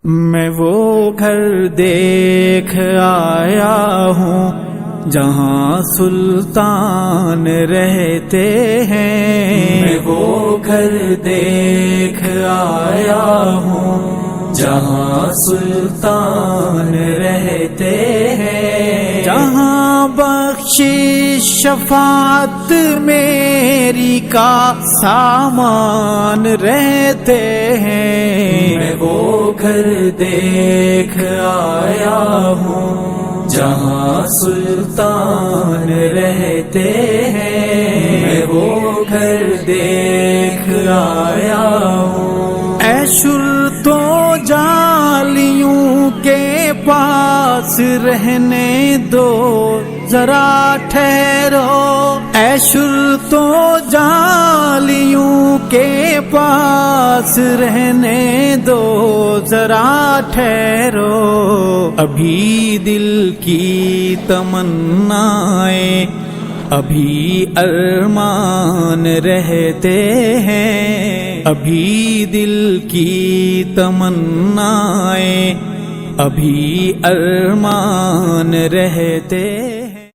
میں وہ گھر دیکھ آیا ہوں جہاں سلطان رہتے ہیں، میں وہ گھر دیکھ آیا ہوں جہاں سلطان رہتے ہیں، جہاں بخشش شفاعت میری کا سامان رہتے ہیں، میں وہ گھر دیکھ آیا ہوں جہاں سلطان رہتے ہیں، میں وہ گھر دیکھ آیا ہوں۔ اے شرطو جالیوں کے پاس رہنے دو ذرا ٹھہرو، اے شرطو جالیوں کے پاس رہنے دو ذرا ٹھہرو، ابھی دل کی تمنائیں ابھی ارمان رہتے ہیں، ابھی دل کی تمنائیں ابھی ارمان رہتے